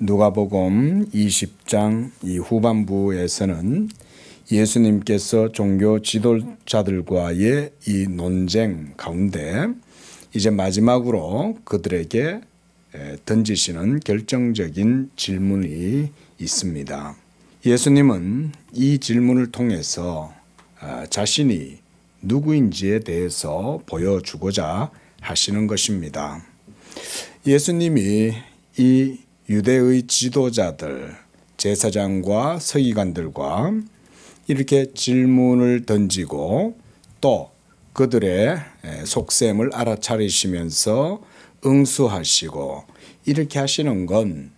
누가복음 20장 이 후반부에서는 예수님께서 종교 지도자들과의 이 논쟁 가운데 이제 마지막으로 그들에게 던지시는 결정적인 질문이 있습니다. 예수님은 이 질문을 통해서 자신이 누구인지에 대해서 보여주고자 하시는 것입니다. 예수님이 이 유대의 지도자들, 제사장과 서기관들과 이렇게 질문을 던지고 또 그들의 속셈을 알아차리시면서 응수하시고 이렇게 하시는 건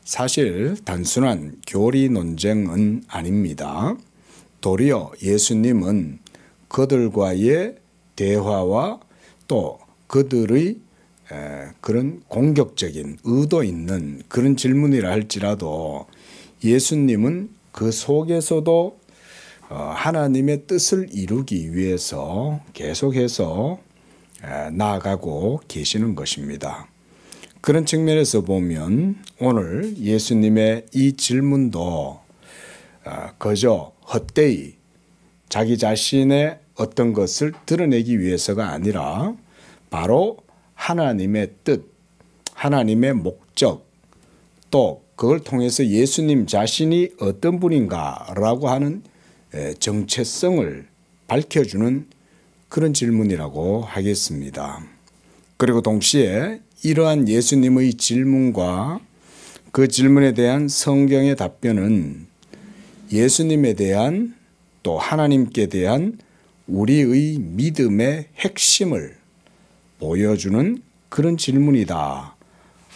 사실 단순한 교리 논쟁은 아닙니다. 도리어 예수님은 그들과의 대화와 또 그들의 그런 공격적인 의도 있는 그런 질문이라 할지라도 예수님은 그 속에서도 하나님의 뜻을 이루기 위해서 계속해서 나아가고 계시는 것입니다. 그런 측면에서 보면 오늘 예수님의 이 질문도 그저 헛되이 자기 자신의 어떤 것을 드러내기 위해서가 아니라 바로 하나님의 뜻, 하나님의 목적, 또 그걸 통해서 예수님 자신이 어떤 분인가라고 하는 정체성을 밝혀주는 그런 질문이라고 하겠습니다. 그리고 동시에 이러한 예수님의 질문과 그 질문에 대한 성경의 답변은 예수님에 대한 또 하나님께 대한 우리의 믿음의 핵심을 보여주는 그런 질문이다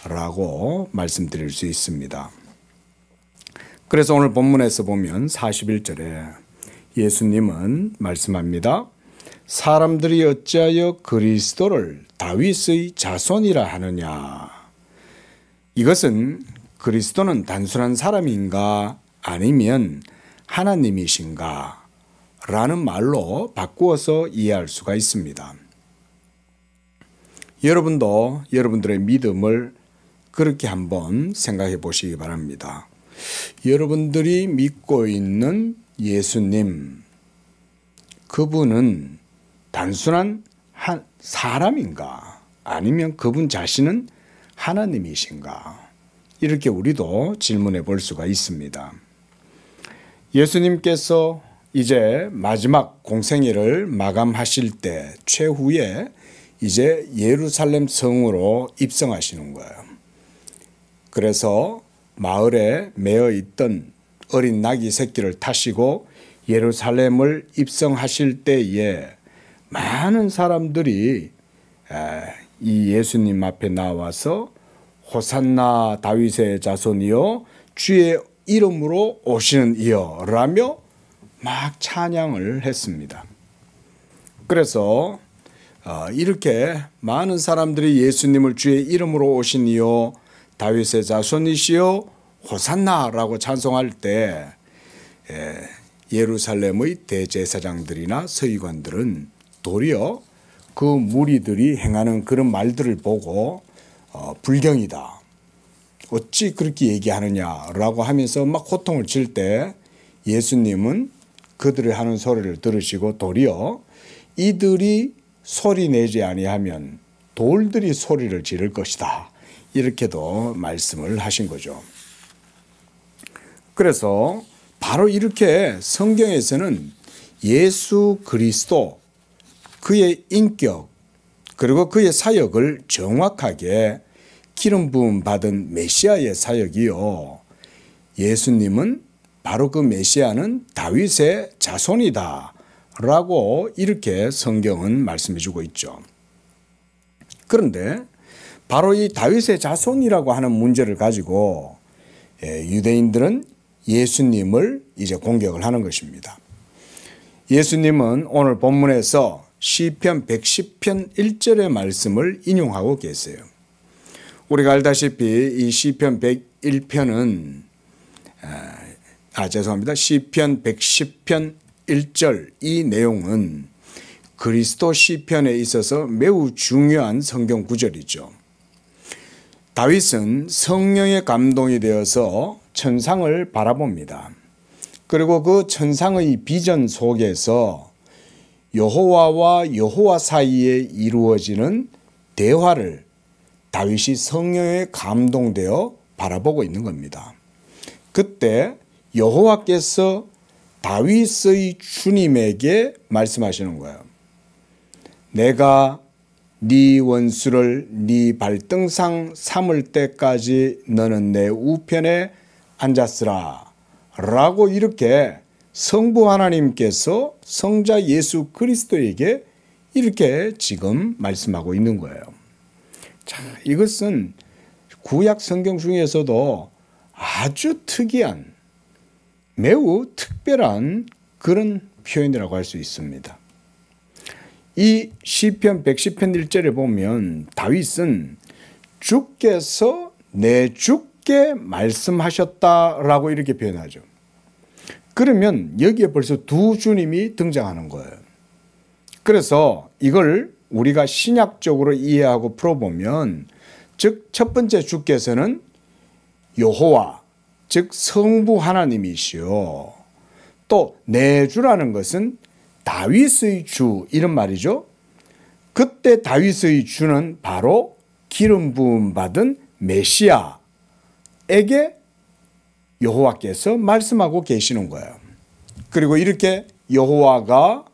라고 말씀드릴 수 있습니다. 그래서 오늘 본문에서 보면 41절에 예수님은 말씀합니다. 사람들이 어찌하여 그리스도를 다윗의 자손이라 하느냐. 이것은 그리스도는 단순한 사람인가 아니면 하나님이신가 라는 말로 바꾸어서 이해할 수가 있습니다. 여러분도 여러분들의 믿음을 그렇게 한번 생각해 보시기 바랍니다. 여러분들이 믿고 있는 예수님, 그분은 단순한 사람인가? 아니면 그분 자신은 하나님이신가? 이렇게 우리도 질문해 볼 수가 있습니다. 예수님께서 이제 마지막 공생애를 마감하실 때 최후에 이제 예루살렘 성으로 입성하시는 거예요. 그래서 마을에 매어 있던 어린 나귀 새끼를 타시고 예루살렘을 입성하실 때에 많은 사람들이 이 예수님 앞에 나와서 호산나 다윗의 자손이여 주의 이름으로 오시는 이여 라며 막 찬양을 했습니다. 그래서 이렇게 많은 사람들이 예수님을 주의 이름으로 오시니요 다윗의 자손이시여 호산나라고 찬송할 때 예루살렘의 대제사장들이나 서기관들은 도리어 그 무리들이 행하는 그런 말들을 보고 불경이다. 어찌 그렇게 얘기하느냐라고 하면서 막 호통을 칠 때 예수님은 그들이 하는 소리를 들으시고 도리어 이들이 소리 내지 아니하면 돌들이 소리를 지를 것이다. 이렇게도 말씀을 하신 거죠. 그래서 바로 이렇게 성경에서는 예수 그리스도 그의 인격 그리고 그의 사역을 정확하게 기름 부음 받은 메시아의 사역이요. 예수님은 바로 그 메시아는 다윗의 자손이다. 라고 이렇게 성경은 말씀해 주고 있죠. 그런데 바로 이 다윗의 자손이라고 하는 문제를 가지고 유대인들은 예수님을 이제 공격을 하는 것입니다. 예수님은 오늘 본문에서 시편 110편 1절의 말씀을 인용하고 계세요. 우리가 알다시피 이 시편 101편은 시편 110편 1절 이 내용은 그리스도 시편에 있어서 매우 중요한 성경 구절이죠. 다윗은 성령의 감동이 되어서 천상을 바라봅니다. 그리고 그 천상의 비전 속에서 여호와와 여호와 사이에 이루어지는 대화를 다윗이 성령에 감동되어 바라보고 있는 겁니다. 그때 여호와께서 다윗의 주님에게 말씀하시는 거예요. 내가 네 원수를 네 발등상 삼을 때까지 너는 내 우편에 앉았으라 라고 이렇게 성부 하나님께서 성자 예수 그리스도에게 이렇게 지금 말씀하고 있는 거예요. 자, 이것은 구약 성경 중에서도 아주 특이한 매우 특별한 그런 표현이라고 할 수 있습니다. 이 시편 110편 1절에 보면 다윗은 주께서 내 주께 말씀하셨다라고 이렇게 표현하죠. 그러면 여기에 벌써 두 주님이 등장하는 거예요. 그래서 이걸 우리가 신약적으로 이해하고 풀어보면 즉 첫 번째 주께서는 여호와 즉 성부 하나님이시요. 또 내 주라는 것은 다윗의 주 이런 말이죠. 그때 다윗의 주는 바로 기름 부음 받은 메시아에게 여호와께서 말씀하고 계시는 거예요. 그리고 이렇게 여호와가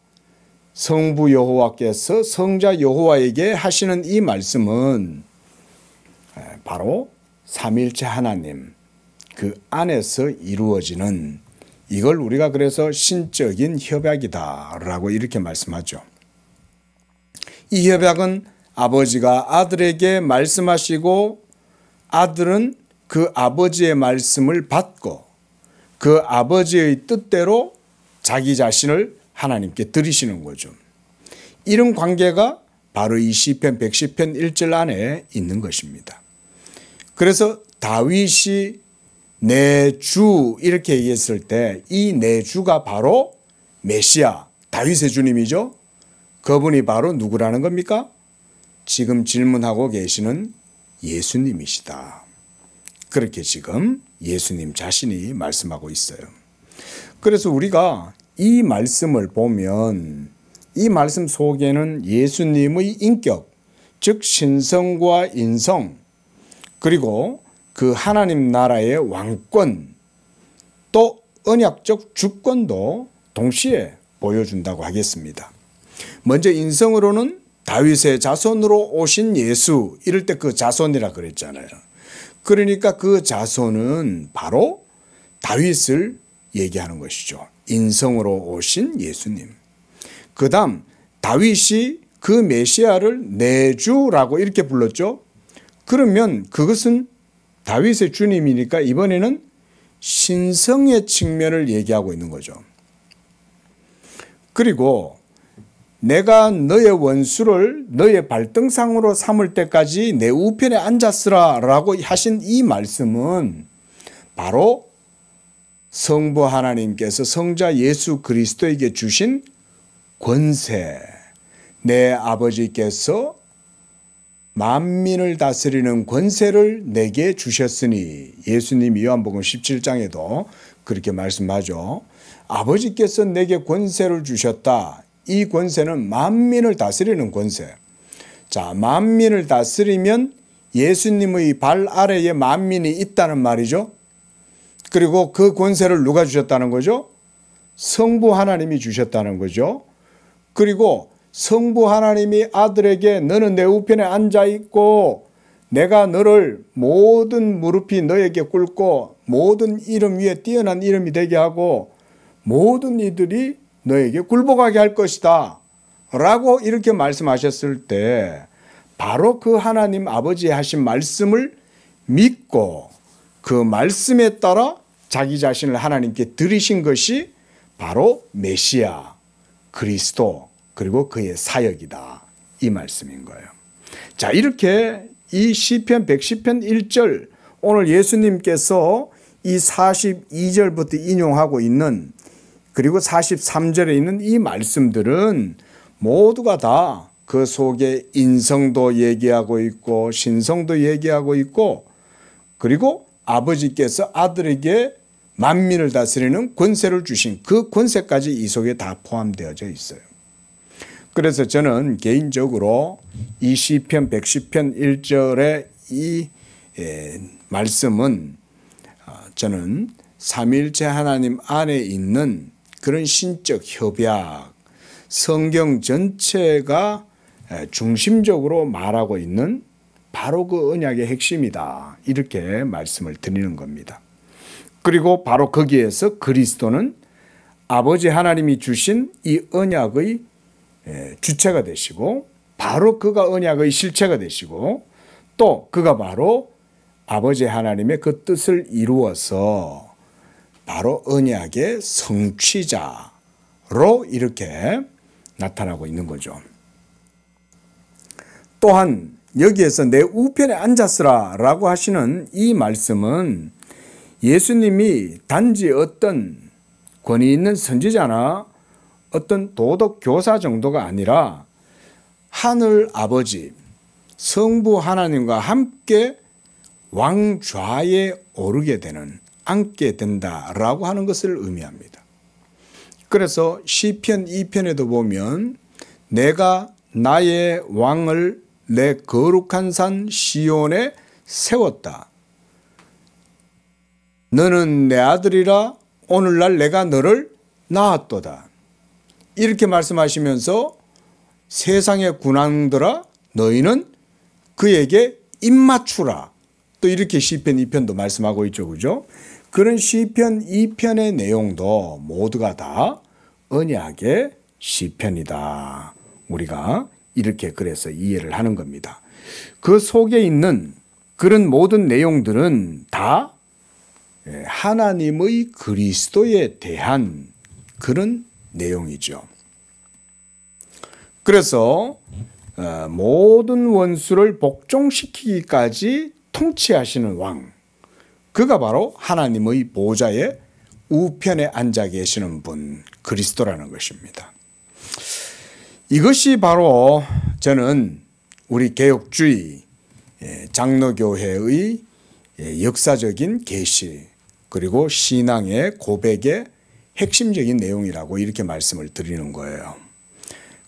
성부 여호와께서 성자 여호와에게 하시는 이 말씀은 바로 삼일체 하나님 그 안에서 이루어지는 이걸 우리가 그래서 신적인 협약이다라고 이렇게 말씀하죠. 이 협약은 아버지가 아들에게 말씀하시고 아들은 그 아버지의 말씀을 받고 그 아버지의 뜻대로 자기 자신을 하나님께 드리시는 거죠. 이런 관계가 바로 이 시편 110편 1절 안에 있는 것입니다. 그래서 다윗이 내 주 이렇게 얘기했을 때 이 내 주가 바로 메시아 다윗의 주님이죠. 그분이 바로 누구라는 겁니까? 지금 질문하고 계시는 예수님이시다. 그렇게 지금 예수님 자신이 말씀하고 있어요. 그래서 우리가 이 말씀을 보면 이 말씀 속에는 예수님의 인격, 즉 신성과 인성, 그리고 그 하나님 나라의 왕권, 또 언약적 주권도 동시에 보여준다고 하겠습니다. 먼저 인성으로는 다윗의 자손으로 오신 예수, 이럴 때 그 자손이라 그랬잖아요. 그러니까 그 자손은 바로 다윗을 얘기하는 것이죠. 인성으로 오신 예수님. 그 다음 다윗이 그 메시아를 내 주라고 이렇게 불렀죠. 그러면 그것은 다윗의 주님이니까 이번에는 신성의 측면을 얘기하고 있는 거죠. 그리고 내가 너의 원수를 너의 발등상으로 삼을 때까지 내 우편에 앉았으라 라고 하신 이 말씀은 바로 성부 하나님께서 성자 예수 그리스도에게 주신 권세, 내 아버지께서 만민을 다스리는 권세를 내게 주셨으니 예수님이 요한복음 17장에도 그렇게 말씀하죠. 아버지께서 내게 권세를 주셨다. 이 권세는 만민을 다스리는 권세. 자, 만민을 다스리면 예수님의 발 아래에 만민이 있다는 말이죠. 그리고 그 권세를 누가 주셨다는 거죠? 성부 하나님이 주셨다는 거죠. 그리고 성부 하나님이 아들에게 너는 내 우편에 앉아있고 내가 너를 모든 무릎이 너에게 꿇고 모든 이름 위에 뛰어난 이름이 되게 하고 모든 이들이 너에게 굴복하게 할 것이다 라고 이렇게 말씀하셨을 때 바로 그 하나님 아버지의 하신 말씀을 믿고 그 말씀에 따라 자기 자신을 하나님께 드리신 것이 바로 메시아 그리스도 그리고 그의 사역이다 이 말씀인 거예요. 자, 이렇게 이 시편 110편 1절 오늘 예수님께서 이 42절부터 인용하고 있는 그리고 43절에 있는 이 말씀들은 모두가 다 그 속에 인성도 얘기하고 있고 신성도 얘기하고 있고 그리고 아버지께서 아들에게 만민을 다스리는 권세를 주신 그 권세까지 이 속에 다 포함되어져 있어요. 그래서 저는 개인적으로 이 시편 110편 1절의 이 말씀은 저는 삼위일체 하나님 안에 있는 그런 신적 협약, 성경 전체가 중심적으로 말하고 있는 바로 그 언약의 핵심이다. 이렇게 말씀을 드리는 겁니다. 그리고 바로 거기에서 그리스도는 아버지 하나님이 주신 이 언약의 주체가 되시고 바로 그가 언약의 실체가 되시고 또 그가 바로 아버지 하나님의 그 뜻을 이루어서 바로 언약의 성취자로 이렇게 나타나고 있는 거죠. 또한 여기에서 내 우편에 앉았으라 라고 하시는 이 말씀은 예수님이 단지 어떤 권위 있는 선지자나 어떤 도덕 교사 정도가 아니라 하늘 아버지 성부 하나님과 함께 왕좌에 오르게 되는 앉게 된다라고 하는 것을 의미합니다. 그래서 시편 2편에도 보면 내가 나의 왕을 내 거룩한 산 시온에 세웠다. 너는 내 아들이라 오늘날 내가 너를 낳았도다. 이렇게 말씀하시면서 세상의 군왕들아 너희는 그에게 입맞추라. 또 이렇게 시편 2편도 말씀하고 있죠. 그죠? 그런 시편 2편의 내용도 모두가 다 언약의 시편이다. 우리가 이렇게 그래서 이해를 하는 겁니다. 그 속에 있는 그런 모든 내용들은 다 하나님의 그리스도에 대한 그런 내용이죠. 그래서 모든 원수를 복종시키기까지 통치하시는 왕, 그가 바로 하나님의 보좌의 우편에 앉아 계시는 분, 그리스도라는 것입니다. 이것이 바로 저는 우리 개혁주의 장로교회의 역사적인 계시 그리고 신앙의 고백의 핵심적인 내용이라고 이렇게 말씀을 드리는 거예요.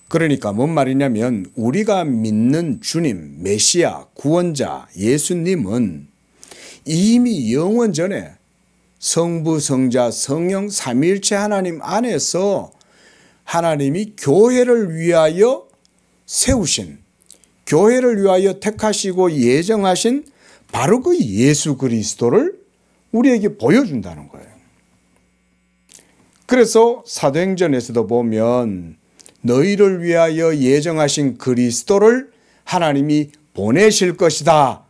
그러니까 뭔 말이냐면 우리가 믿는 주님, 메시아, 구원자, 예수님은 이미 영원 전에 성부, 성자, 성령, 삼위일체 하나님 안에서 하나님이 교회를 위하여 세우신, 교회를 위하여 택하시고 예정하신 바로 그 예수 그리스도를 우리에게 보여준다는 거예요. 그래서 사도행전에서도 보면 너희를 위하여 예정하신 그리스도를 하나님이 보내실 것이다.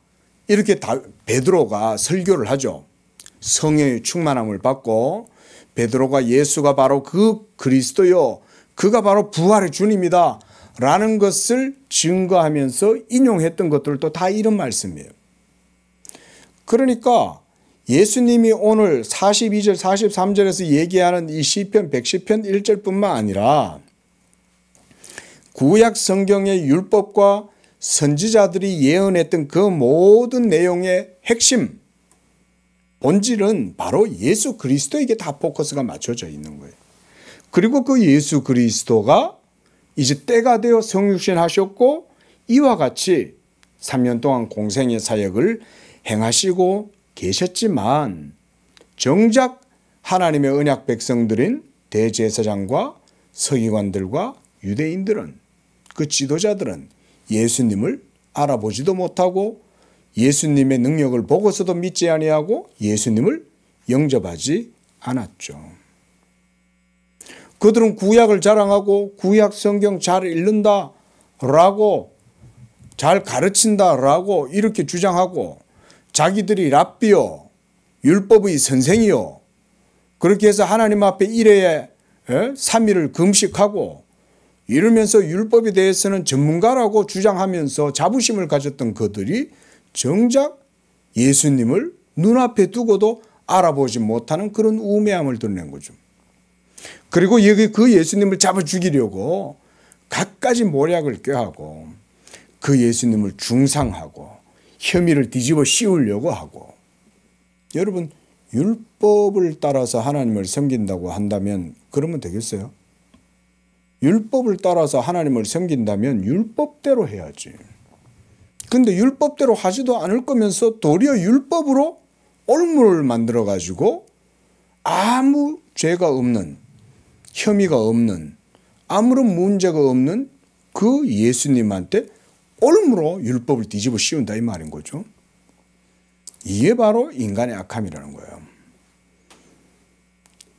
이렇게 베드로가 설교를 하죠. 성령의 충만함을 받고 베드로가 예수가 바로 그 그리스도요, 그가 바로 부활의 주님이다 라는 것을 증거하면서 인용했던 것들도 다 이런 말씀이에요. 그러니까 예수님이 오늘 42절 43절에서 얘기하는 이 시편 110편 1절뿐만 아니라 구약 성경의 율법과 선지자들이 예언했던 그 모든 내용의 핵심, 본질은 바로 예수 그리스도에게 다 포커스가 맞춰져 있는 거예요. 그리고 그 예수 그리스도가 이제 때가 되어 성육신 하셨고 이와 같이 3년 동안 공생의 사역을 행하시고 계셨지만 정작 하나님의 언약 백성들인 대제사장과 서기관들과 유대인들은 그 지도자들은 예수님을 알아보지도 못하고 예수님의 능력을 보고서도 믿지 아니하고 예수님을 영접하지 않았죠. 그들은 구약을 자랑하고 구약 성경 잘 읽는다라고 잘 가르친다라고 이렇게 주장하고 자기들이 랍비요 율법의 선생이요 그렇게 해서 하나님 앞에 1회에 3일을 금식하고 이러면서 율법에 대해서는 전문가라고 주장하면서 자부심을 가졌던 그들이 정작 예수님을 눈앞에 두고도 알아보지 못하는 그런 우매함을 드러낸 거죠. 그리고 여기 그 예수님을 잡아 죽이려고 갖가지 모략을 꾀하고 그 예수님을 중상하고 혐의를 뒤집어 씌우려고 하고, 여러분 율법을 따라서 하나님을 섬긴다고 한다면 그러면 되겠어요? 율법을 따라서 하나님을 섬긴다면 율법대로 해야지. 근데 율법대로 하지도 않을 거면서 도리어 율법으로 올무를 만들어 가지고 아무 죄가 없는, 혐의가 없는, 아무런 문제가 없는 그 예수님한테 올무로 율법을 뒤집어 씌운다 이 말인 거죠. 이게 바로 인간의 악함이라는 거예요.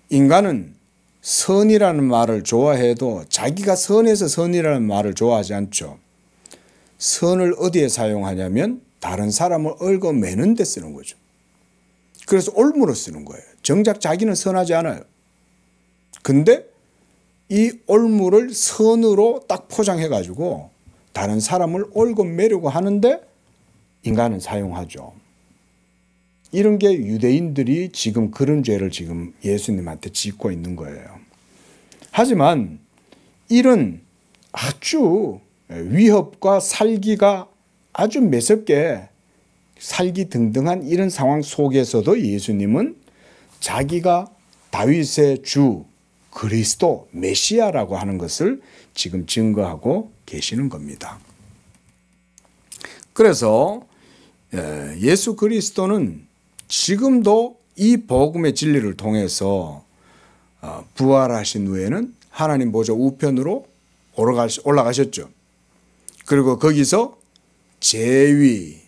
인간은 선이라는 말을 좋아해도 자기가 선해서 선이라는 말을 좋아하지 않죠. 선을 어디에 사용하냐면 다른 사람을 얽어매는 데 쓰는 거죠. 그래서 올무로 쓰는 거예요. 정작 자기는 선하지 않아요. 근데 이 올무를 선으로 딱 포장해 가지고 다른 사람을 얽어매려고 하는데 인간은 사용하죠. 이런 게 유대인들이 지금 그런 죄를 지금 예수님한테 짓고 있는 거예요. 하지만 이런 아주 위협과 살기가 아주 매섭게 살기 등등한 이런 상황 속에서도 예수님은 자기가 다윗의 주 그리스도 메시아라고 하는 것을 지금 증거하고 계시는 겁니다. 그래서 예수 그리스도는 지금도 이 복음의 진리를 통해서 부활하신 후에는 하나님 보좌 우편으로 올라가셨죠. 그리고 거기서 재위,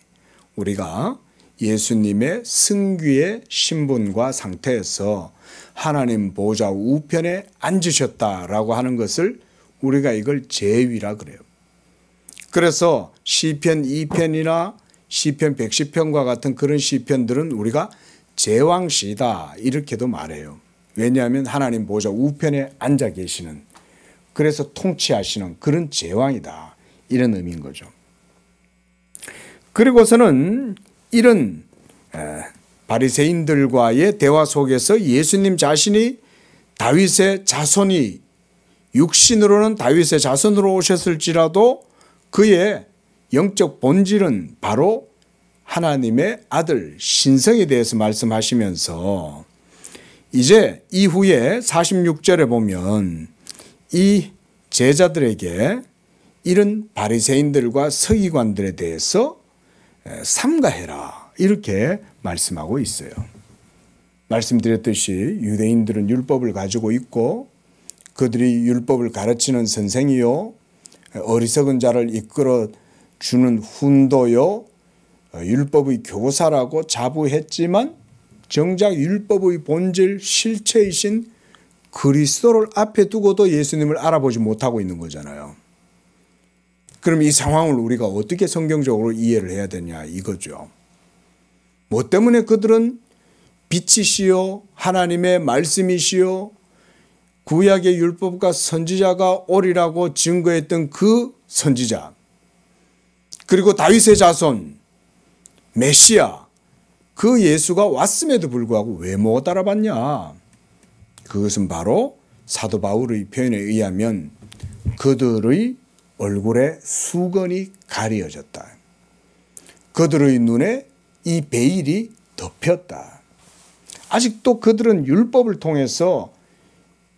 우리가 예수님의 승귀의 신분과 상태에서 하나님 보좌 우편에 앉으셨다라고 하는 것을 우리가 이걸 재위라 그래요. 그래서 시편 2편이나 시편 110편과 같은 그런 시편들은 우리가 제왕시다 이렇게도 말해요. 왜냐하면 하나님 보좌 우편에 앉아 계시는, 그래서 통치하시는 그런 제왕이다 이런 의미인 거죠. 그리고서는 이런 바리새인들과의 대화 속에서 예수님 자신이 다윗의 자손이, 육신으로는 다윗의 자손으로 오셨을지라도 그의 영적 본질은 바로 하나님의 아들 신성에 대해서 말씀하시면서 이제 이후에 46절에 보면 이 제자들에게 이런 바리새인들과 서기관들에 대해서 삼가해라 이렇게 말씀하고 있어요. 말씀드렸듯이 유대인들은 율법을 가지고 있고 그들이 율법을 가르치는 선생이요, 어리석은 자를 이끌어 주는 훈도요, 율법의 교사라고 자부했지만 정작 율법의 본질 실체이신 그리스도를 앞에 두고도 예수님을 알아보지 못하고 있는 거잖아요. 그럼 이 상황을 우리가 어떻게 성경적으로 이해를 해야 되냐 이거죠. 뭐 때문에 그들은 빛이시요 하나님의 말씀이시요 구약의 율법과 선지자가 오리라고 증거했던 그 선지자, 그리고 다윗의 자손 메시아 그 예수가 왔음에도 불구하고 왜 못 알아봤냐? 그것은 바로 사도 바울의 표현에 의하면 그들의 얼굴에 수건이 가려졌다. 그들의 눈에 이 베일이 덮였다. 아직도 그들은 율법을 통해서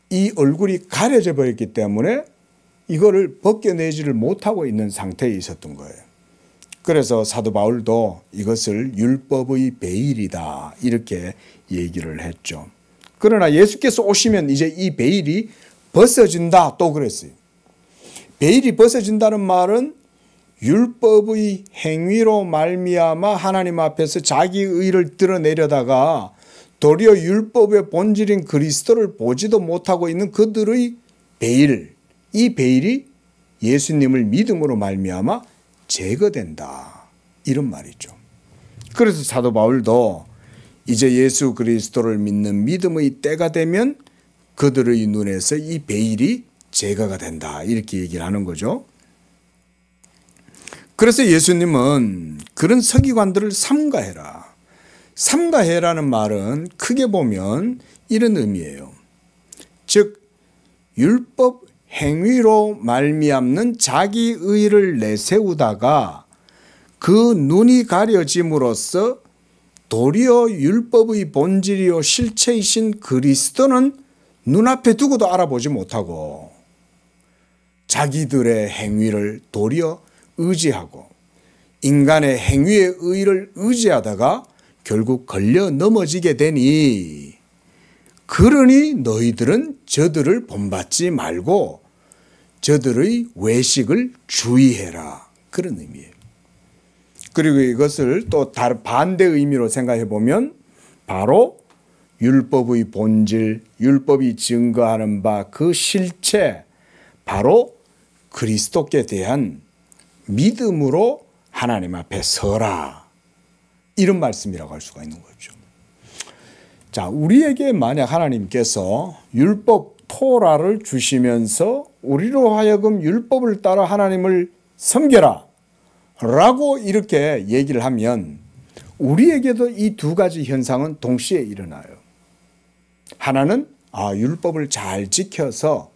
이 얼굴이 가려져 버렸기 때문에 이거를 벗겨내지를 못하고 있는 상태에 있었던 거예요. 그래서 사도 바울도 이것을 율법의 베일이다 이렇게 얘기를 했죠. 그러나 예수께서 오시면 이제 이 베일이 벗어진다 또 그랬어요. 베일이 벗어진다는 말은 율법의 행위로 말미암아 하나님 앞에서 자기 의를 드러내려다가 도리어 율법의 본질인 그리스도를 보지도 못하고 있는 그들의 베일, 이 베일이 예수님을 믿음으로 말미암아 제거된다 이런 말이죠. 그래서 사도 바울도 이제 예수 그리스도를 믿는 믿음의 때가 되면 그들의 눈에서 이 베일이 제거가 된다 이렇게 얘기를 하는 거죠. 그래서 예수님은 그런 서기관들을 삼가해라. 삼가해라는 말은 크게 보면 이런 의미예요. 즉 율법 행위로 말미암는 자기 의를 내세우다가 그 눈이 가려짐으로써 도리어 율법의 본질이요 실체이신 그리스도는 눈앞에 두고도 알아보지 못하고 자기들의 행위를 도리어 의지하고 인간의 행위의 의를 의지하다가 결국 걸려 넘어지게 되니 그러니 너희들은 저들을 본받지 말고 저들의 외식을 주의해라. 그런 의미예요. 그리고 이것을 또 다른 반대 의미로 생각해 보면 바로 율법의 본질, 율법이 증거하는 바 그 실체, 바로 그리스도께 대한 믿음으로 하나님 앞에 서라. 이런 말씀이라고 할 수가 있는 거죠. 자, 우리에게 만약 하나님께서 율법 토라를 주시면서 우리로 하여금 율법을 따라 하나님을 섬겨라 라고 이렇게 얘기를 하면 우리에게도 이 두 가지 현상은 동시에 일어나요. 하나는 율법을 잘 지켜서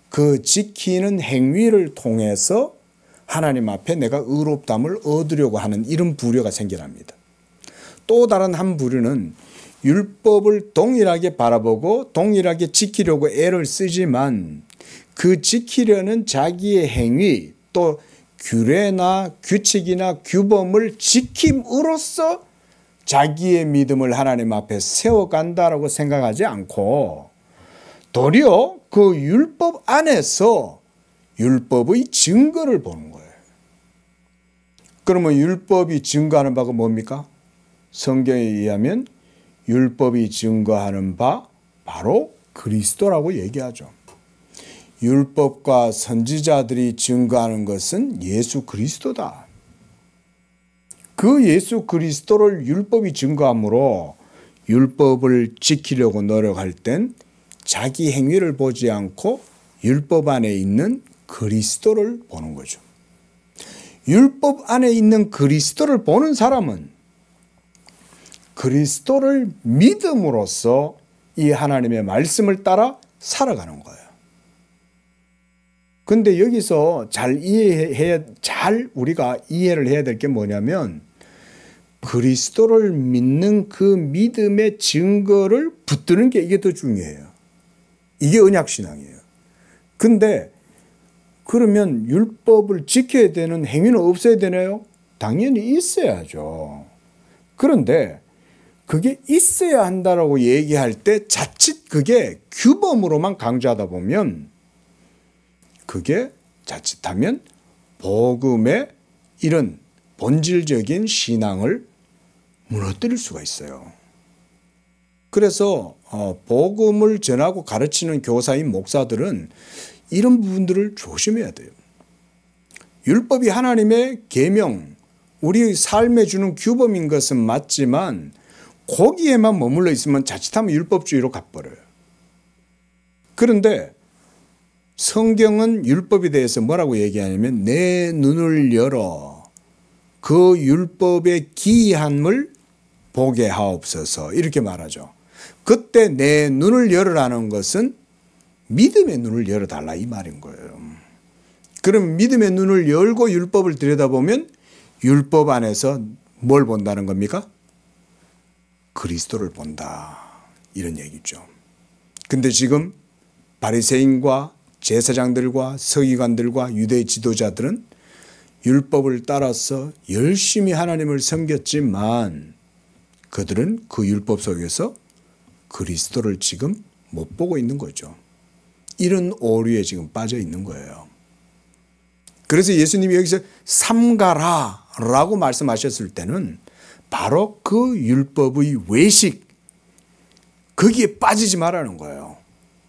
그 지키는 행위를 통해서 하나님 앞에 내가 의롭다함을 얻으려고 하는 이런 부류가 생겨납니다. 또 다른 한 부류는 율법을 동일하게 바라보고 동일하게 지키려고 애를 쓰지만 그 지키려는 자기의 행위 또 규례나 규칙이나 규범을 지킴으로써 자기의 믿음을 하나님 앞에 세워간다라고 생각하지 않고 도리어 그 율법 안에서 율법의 증거를 보는 거예요. 그러면 율법이 증거하는 바가 뭡니까? 성경에 의하면 율법이 증거하는 바 바로 그리스도라고 얘기하죠. 율법과 선지자들이 증거하는 것은 예수 그리스도다. 그 예수 그리스도를 율법이 증거하므로 율법을 지키려고 노력할 땐 자기 행위를 보지 않고 율법 안에 있는 그리스도를 보는 거죠. 율법 안에 있는 그리스도를 보는 사람은 그리스도를 믿음으로써 이 하나님의 말씀을 따라 살아가는 거예요. 근데 여기서 잘 우리가 이해를 해야 될 게 뭐냐면 그리스도를 믿는 그 믿음의 증거를 붙드는 게 이게 더 중요해요. 이게 언약신앙이에요. 근데 그러면 율법을 지켜야 되는 행위는 없어야 되나요? 당연히 있어야죠. 그런데 그게 있어야 한다라고 얘기할 때 자칫 그게 규범으로만 강조하다 보면 그게 자칫하면 복음의 이런 본질적인 신앙을 무너뜨릴 수가 있어요. 그래서 복음을 전하고 가르치는 교사인 목사들은 이런 부분들을 조심해야 돼요. 율법이 하나님의 계명, 우리의 삶에 주는 규범인 것은 맞지만 거기에만 머물러 있으면 자칫하면 율법주의로 가버려요. 그런데 성경은 율법에 대해서 뭐라고 얘기하냐면 내 눈을 열어 그 율법의 기이함을 보게 하옵소서 이렇게 말하죠. 그때 내 눈을 열으라는 것은 믿음의 눈을 열어달라 이 말인 거예요. 그럼 믿음의 눈을 열고 율법을 들여다보면 율법 안에서 뭘 본다는 겁니까? 그리스도를 본다 이런 얘기죠. 근데 지금 바리새인과 제사장들과 서기관들과 유대 지도자들은 율법을 따라서 열심히 하나님을 섬겼지만 그들은 그 율법 속에서 그리스도를 지금 못 보고 있는 거죠. 이런 오류에 지금 빠져 있는 거예요. 그래서 예수님이 여기서 삼가라 라고 말씀하셨을 때는 바로 그 율법의 외식 거기에 빠지지 말라는 거예요.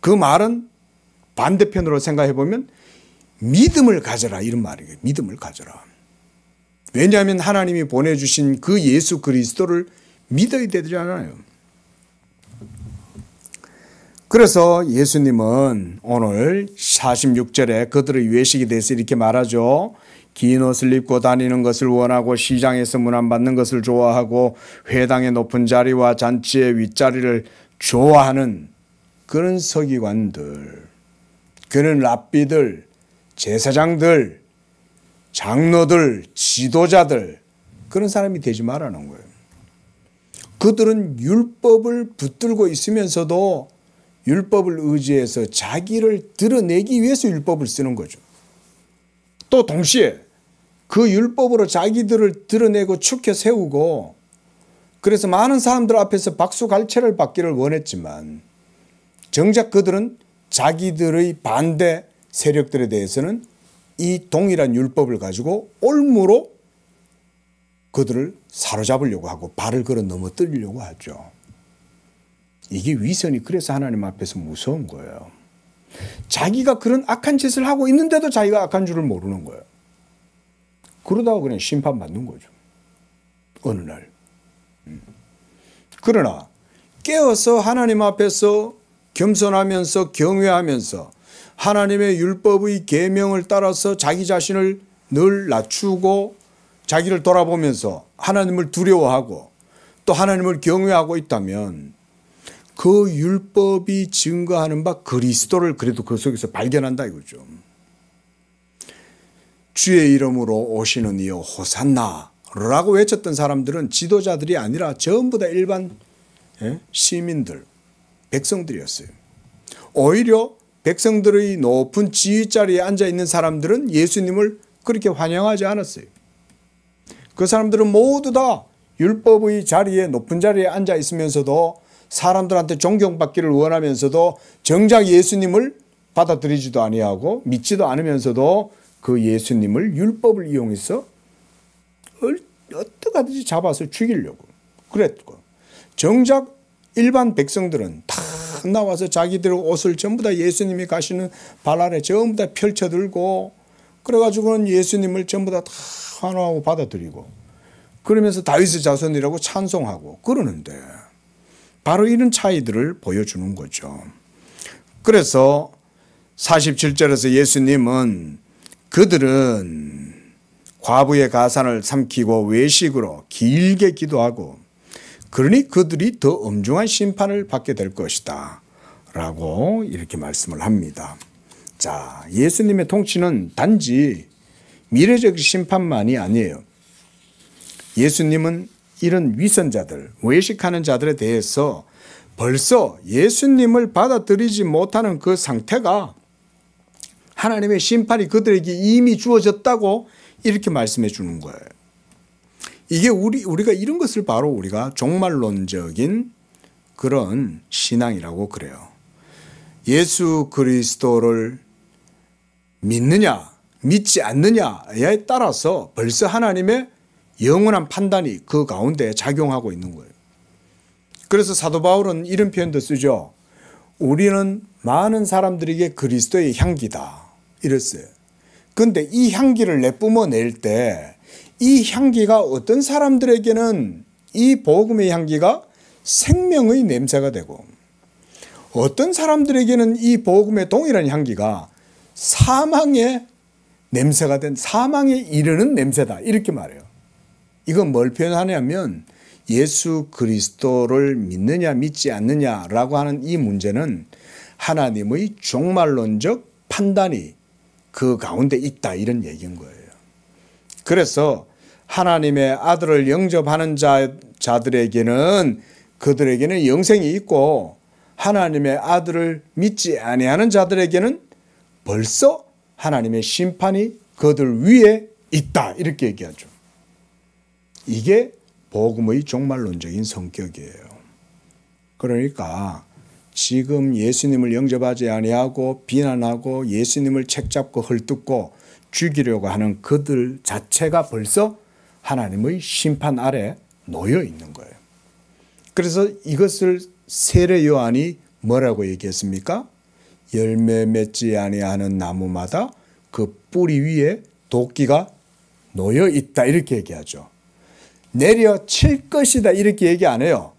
그 말은 반대편으로 생각해 보면 믿음을 가져라 이런 말이에요. 믿음을 가져라. 왜냐하면 하나님이 보내주신 그 예수 그리스도를 믿어야 되잖아요. 그래서 예수님은 오늘 46절에 그들의 외식에 대해서 이렇게 말하죠. 긴 옷을 입고 다니는 것을 원하고 시장에서 문안받는 것을 좋아하고 회당의 높은 자리와 잔치의 윗자리를 좋아하는 그런 서기관들. 그는 랍비들, 제사장들, 장로들, 지도자들 그런 사람이 되지 말라는 거예요. 그들은 율법을 붙들고 있으면서도 율법을 의지해서 자기를 드러내기 위해서 율법을 쓰는 거죠. 또 동시에 그 율법으로 자기들을 드러내고 축혀 세우고 그래서 많은 사람들 앞에서 박수갈채를 받기를 원했지만 정작 그들은 자기들의 반대 세력들에 대해서는 이 동일한 율법을 가지고 올무로 그들을 사로잡으려고 하고 발을 걸어 넘어뜨리려고 하죠. 이게 위선이 그래서 하나님 앞에서 무서운 거예요. 자기가 그런 악한 짓을 하고 있는데도 자기가 악한 줄을 모르는 거예요. 그러다가 그냥 심판받는 거죠. 어느 날. 그러나 깨어서 하나님 앞에서 겸손하면서 경외하면서 하나님의 율법의 계명을 따라서 자기 자신을 늘 낮추고 자기를 돌아보면서 하나님을 두려워하고 또 하나님을 경외하고 있다면 그 율법이 증거하는 바 그리스도를 그래도 그 속에서 발견한다 이거죠. 주의 이름으로 오시는 이여 호산나 라고 외쳤던 사람들은 지도자들이 아니라 전부 다 일반 시민들, 백성들이었어요. 오히려 백성들의 높은 지위 자리에 앉아있는 사람들은 예수님을 그렇게 환영하지 않았어요. 그 사람들은 모두 다 율법의 자리에 높은 자리에 앉아 있으면서도 사람들한테 존경받기를 원하면서도 정작 예수님을 받아들이지도 아니하고 믿지도 않으면서도 그 예수님을 율법을 이용해서 어떻게 하든지 잡아서 죽이려고 그랬고 정작 일반 백성들은 다 나와서 자기들 옷을 전부 다 예수님이 가시는 발 아래 전부 다 펼쳐들고 그래가지고는 예수님을 전부 다 환호하고 받아들이고 그러면서 다윗의 자손이라고 찬송하고 그러는데 바로 이런 차이들을 보여주는 거죠. 그래서 47절에서 예수님은 그들은 과부의 가산을 삼키고 외식으로 길게 기도하고 그러니 그들이 더 엄중한 심판을 받게 될 것이다 라고 이렇게 말씀을 합니다. 자, 예수님의 통치는 단지 미래적 심판만이 아니에요. 예수님은 이런 위선자들, 외식하는 자들에 대해서 벌써 예수님을 받아들이지 못하는 그 상태가 하나님의 심판이 그들에게 이미 주어졌다고 이렇게 말씀해 주는 거예요. 이게 우리가 이런 것을 바로 우리가 종말론적인 그런 신앙이라고 그래요. 예수 그리스도를 믿느냐, 믿지 않느냐에 따라서 벌써 하나님의 영원한 판단이 그 가운데 작용하고 있는 거예요. 그래서 사도 바울은 이런 표현도 쓰죠. 우리는 많은 사람들에게 그리스도의 향기다. 이랬어요. 그런데 이 향기를 내뿜어낼 때 이 향기가 어떤 사람들에게는 이 복음의 향기가 생명의 냄새가 되고 어떤 사람들에게는 이 복음의 동일한 향기가 사망의 냄새가 된 사망에 이르는 냄새다. 이렇게 말해요. 이건 뭘 표현하냐면 예수 그리스도를 믿느냐 믿지 않느냐라고 하는 이 문제는 하나님의 종말론적 판단이 그 가운데 있다 이런 얘기인 거예요. 그래서 하나님의 아들을 영접하는 자들에게는 그들에게는 영생이 있고 하나님의 아들을 믿지 아니하는 자들에게는 벌써 하나님의 심판이 그들 위에 있다 이렇게 얘기하죠. 이게 복음의 종말론적인 성격이에요. 그러니까 지금 예수님을 영접하지 아니하고 비난하고 예수님을 책잡고 헐뜯고 죽이려고 하는 그들 자체가 벌써 하나님의 심판 아래 놓여 있는 거예요. 그래서 이것을 세례 요한이 뭐라고 얘기했습니까? 열매 맺지 아니하는 나무마다 그 뿌리 위에 도끼가 놓여 있다 이렇게 얘기하죠. 내려칠 것이다 이렇게 얘기 안 해요.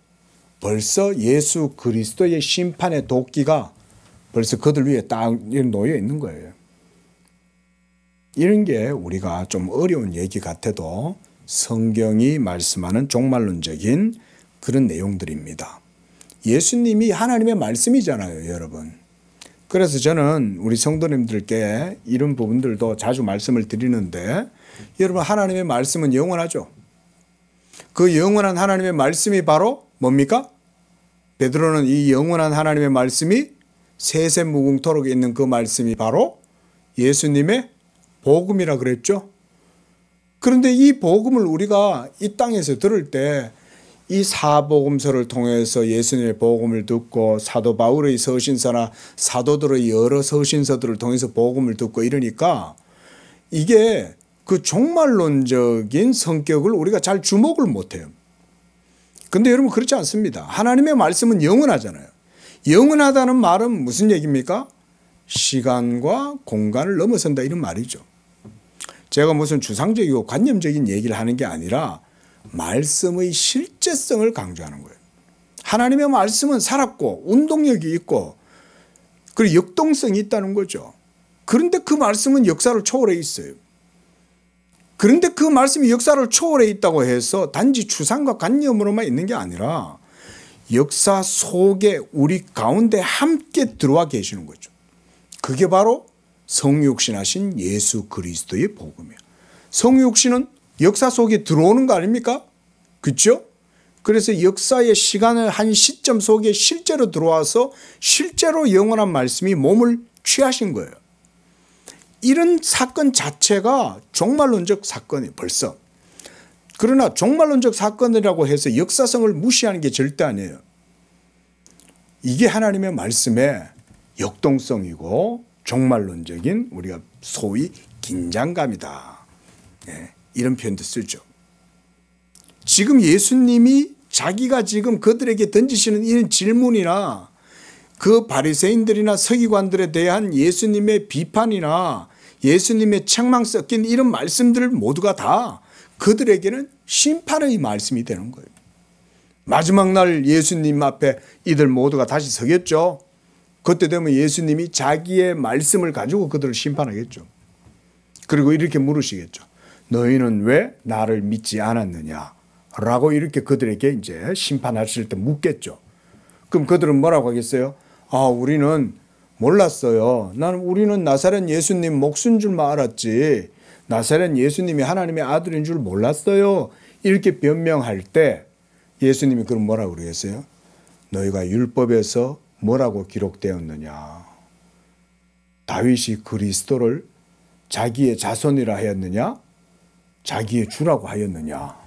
벌써 예수 그리스도의 심판의 도끼가 벌써 그들 위에 딱 놓여 있는 거예요. 이런 게 우리가 좀 어려운 얘기 같아도 성경이 말씀하는 종말론적인 그런 내용들입니다. 예수님이 하나님의 말씀이잖아요, 여러분. 그래서 저는 우리 성도님들께 이런 부분들도 자주 말씀을 드리는데, 여러분, 하나님의 말씀은 영원하죠. 그 영원한 하나님의 말씀이 바로 뭡니까? 베드로는 이 영원한 하나님의 말씀이 세세 무궁토록 있는 그 말씀이 바로 예수님의 복음이라 그랬죠. 그런데 이 복음을 우리가 이 땅에서 들을 때 이 사복음서를 통해서 예수님의 복음을 듣고 사도 바울의 서신서나 사도들의 여러 서신서들을 통해서 복음을 듣고 이러니까 이게 그 종말론적인 성격을 우리가 잘 주목을 못해요. 근데 여러분, 그렇지 않습니다. 하나님의 말씀은 영원하잖아요. 영원하다는 말은 무슨 얘기입니까? 시간과 공간을 넘어선다, 이런 말이죠. 제가 무슨 주상적이고 관념적인 얘기를 하는 게 아니라 말씀의 실제성을 강조하는 거예요. 하나님의 말씀은 살았고 운동력이 있고 그리고 역동성이 있다는 거죠. 그런데 그 말씀은 역사를 초월해 있어요. 그런데 그 말씀이 역사를 초월해 있다고 해서 단지 추상과 관념으로만 있는 게 아니라 역사 속에 우리 가운데 함께 들어와 계시는 거죠. 그게 바로 성육신하신 예수 그리스도의 복음이에요. 성육신은 역사 속에 들어오는 거 아닙니까? 그렇죠? 그래서 역사의 시간의 한 시점 속에 실제로 들어와서 실제로 영원한 말씀이 몸을 취하신 거예요. 이런 사건 자체가 종말론적 사건이에요, 벌써. 그러나 종말론적 사건이라고 해서 역사성을 무시하는 게 절대 아니에요. 이게 하나님의 말씀의 역동성이고 종말론적인 우리가 소위 긴장감이다. 네, 이런 표현도 쓰죠. 지금 예수님이 자기가 지금 그들에게 던지시는 이런 질문이나 그 바리새인들이나 서기관들에 대한 예수님의 비판이나 예수님의 책망 섞인 이런 말씀들 모두가 다 그들에게는 심판의 말씀이 되는 거예요. 마지막 날 예수님 앞에 이들 모두가 다시 서겠죠. 그때 되면 예수님이 자기의 말씀을 가지고 그들을 심판하겠죠. 그리고 이렇게 물으시겠죠. 너희는 왜 나를 믿지 않았느냐? 라고 이렇게 그들에게 이제 심판하실 때 묻겠죠. 그럼 그들은 뭐라고 하겠어요? 우리는 몰랐어요. 우리는 나사렛 예수님 목수인 줄만 알았지 나사렛 예수님이 하나님의 아들인 줄 몰랐어요. 이렇게 변명할 때 예수님이 그럼 뭐라고 그러겠어요? 너희가 율법에서 뭐라고 기록되었느냐? 다윗이 그리스도를 자기의 자손이라 하였느냐? 자기의 주라고 하였느냐?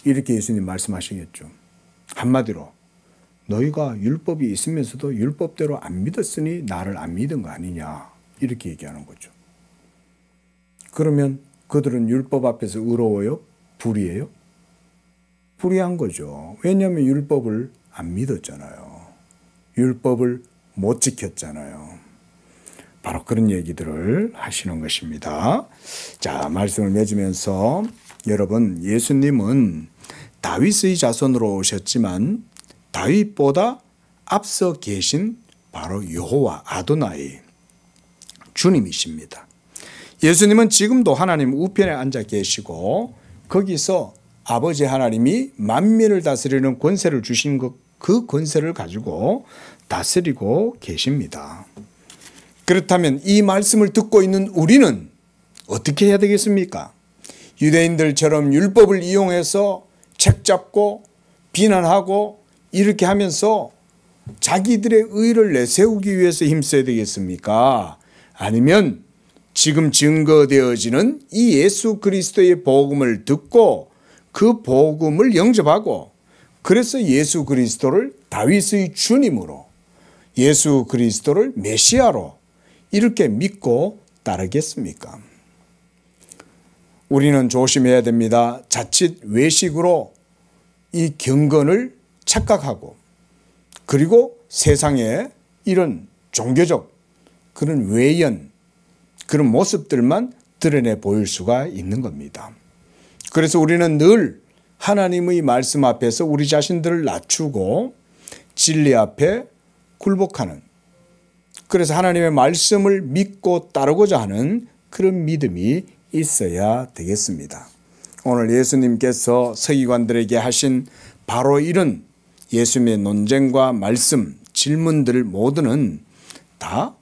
이렇게 예수님 말씀하시겠죠. 한마디로 너희가 율법이 있으면서도 율법대로 안 믿었으니 나를 안 믿은 거 아니냐, 이렇게 얘기하는 거죠. 그러면 그들은 율법 앞에서 의로워요? 불의해요? 불의한 거죠. 왜냐하면 율법을 안 믿었잖아요. 율법을 못 지켰잖아요. 바로 그런 얘기들을 하시는 것입니다. 자, 말씀을 맺으면서 여러분, 예수님은 다윗의 자손으로 오셨지만 다윗보다 앞서 계신 바로 여호와 아도나이 주님이십니다. 예수님은 지금도 하나님 우편에 앉아 계시고 거기서 아버지 하나님이 만민을 다스리는 권세를 주신 그 권세를 가지고 다스리고 계십니다. 그렇다면 이 말씀을 듣고 있는 우리는 어떻게 해야 되겠습니까? 유대인들처럼 율법을 이용해서 책 잡고 비난하고 이렇게 하면서 자기들의 의를 내세우기 위해서 힘써야 되겠습니까? 아니면 지금 증거되어지는 이 예수 그리스도의 복음을 듣고 그 복음을 영접하고 그래서 예수 그리스도를 다윗의 주님으로, 예수 그리스도를 메시아로 이렇게 믿고 따르겠습니까? 우리는 조심해야 됩니다. 자칫 외식으로 이 경건을 착각하고 그리고 세상에 이런 종교적 그런 외연 그런 모습들만 드러내 보일 수가 있는 겁니다. 그래서 우리는 늘 하나님의 말씀 앞에서 우리 자신들을 낮추고 진리 앞에 굴복하는, 그래서 하나님의 말씀을 믿고 따르고자 하는 그런 믿음이 있어야 되겠습니다. 오늘 예수님께서 서기관들에게 하신 바로 이런 예수님의 논쟁과 말씀, 질문들 모두는 다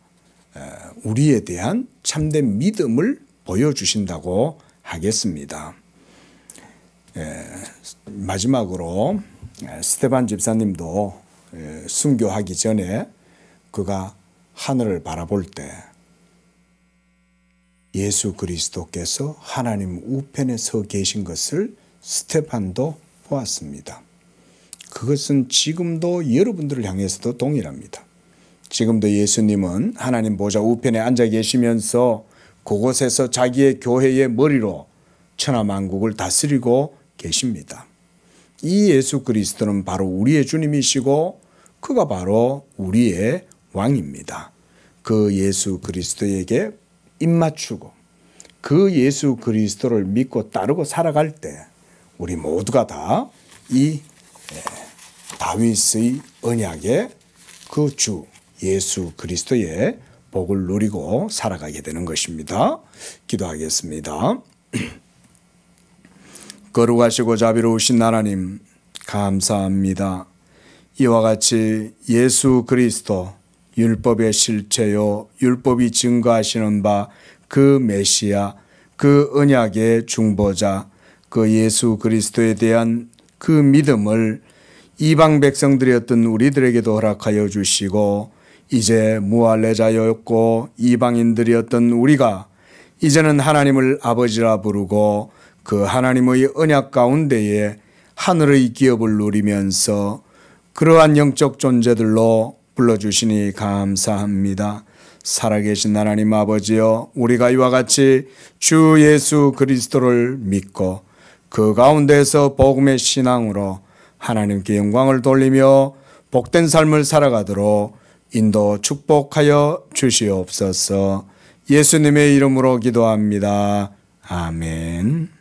우리에 대한 참된 믿음을 보여주신다고 하겠습니다. 마지막으로 스테반 집사님도 순교하기 전에 그가 하늘을 바라볼 때 예수 그리스도께서 하나님 우편에 서 계신 것을 스테반도 보았습니다. 그것은 지금도 여러분들을 향해서도 동일합니다. 지금도 예수님은 하나님 보좌 우편에 앉아 계시면서 그곳에서 자기의 교회의 머리로 천하만국을 다스리고 계십니다. 이 예수 그리스도는 바로 우리의 주님이시고 그가 바로 우리의 왕입니다. 그 예수 그리스도에게 입맞추고 그 예수 그리스도를 믿고 따르고 살아갈 때 우리 모두가 다 이 다윗의 언약의 그 주 예수 그리스도의 복을 누리고 살아가게 되는 것입니다. 기도하겠습니다. 거룩하시고 자비로우신 하나님 감사합니다. 이와 같이 예수 그리스도 율법의 실체요 율법이 증거하시는 바 그 메시아 그 언약의 중보자 그 예수 그리스도에 대한 그 믿음을 이방 백성들이었던 우리들에게도 허락하여 주시고 이제 무할례자였고 이방인들이었던 우리가 이제는 하나님을 아버지라 부르고 그 하나님의 언약 가운데에 하늘의 기업을 누리면서 그러한 영적 존재들로 불러주시니 감사합니다. 살아계신 하나님 아버지여 우리가 이와 같이 주 예수 그리스도를 믿고 그 가운데서 복음의 신앙으로 하나님께 영광을 돌리며 복된 삶을 살아가도록 인도 축복하여 주시옵소서. 예수님의 이름으로 기도합니다. 아멘.